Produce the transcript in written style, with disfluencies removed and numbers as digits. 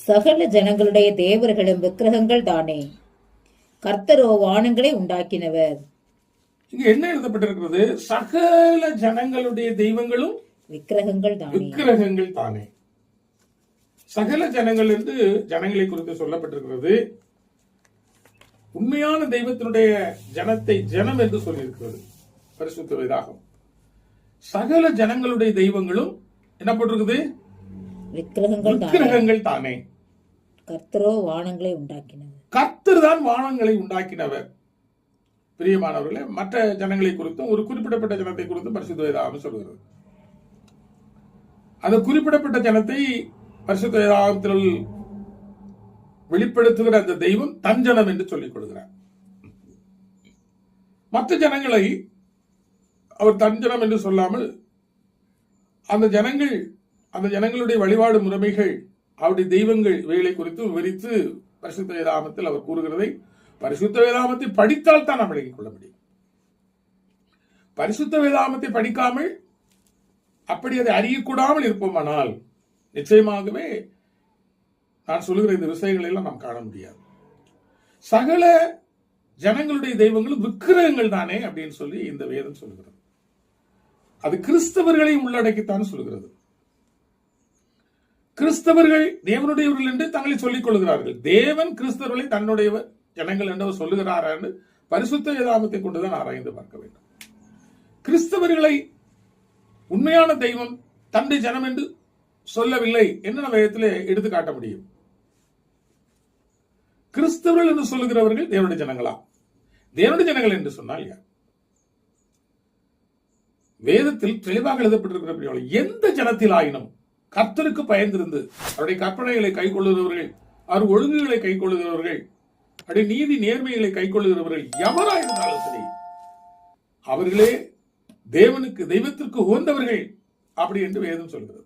சகல ஜனங்களுடைய தேவர்களும் விக்கிரகங்கள் தானே, கர்த்தரோ வானங்களை உண்டாக்கினவர். இங்க என்ன எழுதப்பட்டிருக்கிறது? சகல ஜனங்களுடைய தெய்வங்களும் விக்கிரகங்கள் தானே. விக்கிரகங்கள் தானே. சகல ஜனங்கள் என்று ஜனங்களை குறித்து சொல்லப்பட்டிருக்கிறது. உண்மையான தெய்வத்தினுடைய ஜனத்தை ஜனம் என்று சொல்லியிருக்கிறது பரிசுத்த வேதாகம். சகல ஜனங்களுடைய தெய்வங்களும் என்ன போட்டிருக்குது? விக்கிரகங்கள் தானே. கர்த்தரோ வானங்களை உண்டாக்கினவர். கர்த்தர் தான் வானங்களை உண்டாக்கினவர். பிரியமானவர்களே, மற்ற ஜனங்களை குறித்தும் ஒரு குறிப்பிடப்பட்ட ஜனத்தை குறித்தும் பரிசுத்த வேதாகம் சொல்கிறது. அந்த குறிப்பிடப்பட்ட ஜனத்தை பரிசுத்த வேதாகத்தில் வெளிப்படுத்துகிற அந்த தெய்வம் தஞ்சனம் என்று சொல்லிக் கொள்கிறார். மற்ற ஜனங்களை அவர் தஞ்சனம் என்று சொல்லாமல் அந்த ஜனங்களுடைய வழிபாடு முறைமைகள், அவருடைய தெய்வங்கள் இவைகளை குறித்து விவரித்து பரிசுத்த வேதாகமத்தில் அவர் கூறுகிறதை பரிசுத்த வேதாகமத்தை படித்தால் தான் நாம் விளங்கிக் கொள்ள முடியும். பரிசுத்த வேதாகமத்தை படிக்காமல் அப்படி அதை அறியக்கூடாமல் இருப்போமானால் நிச்சயமாகவே நான் சொல்லுகிற இந்த விஷயங்களை எல்லாம் நாம் காண முடியாது. சகல ஜனங்களுடைய தெய்வங்களும் விக்கிரகங்கள் தானே அப்படின்னு சொல்லி இந்த வேதம் சொல்லுகிறது. அது கிறிஸ்தவர்களையும் உள்ளடக்கித்தான் சொல்லுகிறது. கிறிஸ்தவர்கள் தேவனுடையவர்கள் என்று தங்களை சொல்லிக் கொள்கிறார்கள். தேவன் கிறிஸ்தவர்களை தன்னுடைய ஜனங்கள் என்று சொல்லுகிறார் என்று பரிசுத்த வேதாகமத்தை கொண்டுதான் ஆராய்ந்து பார்க்க வேண்டும். கிறிஸ்தவர்களை உண்மையான தெய்வம் தன்னுடைய ஜனம் என்று சொல்லவில்லை என்று நம்ம வேதத்திலே எடுத்து காட்ட முடியும். கிறிஸ்தவர்கள் என்று சொல்லுகிறவர்கள் தேவனுடைய ஜனங்களா? தேவனுடைய ஜனங்கள் என்று சொன்னால் யார்? வேதத்தில் தெளிவாக எழுதப்பட்டிருக்கிற எந்த ஜனத்தில் ஆயினும் கர்த்தருக்கு பயந்திருந்து அவருடைய கற்பனைகளை கை கொள்ளுகிறவர்கள், அவர் ஒழுங்குகளை கை கொள்ளுகிறவர்கள், அவருடைய நீதி நேர்மைகளை கை கொள்ளுகிறவர்கள் எவராயிருந்தாலும் சரி, அவர்களே தெய்வத்திற்கு உகந்தவர்கள் அப்படி என்று வேதம் சொல்கிறது.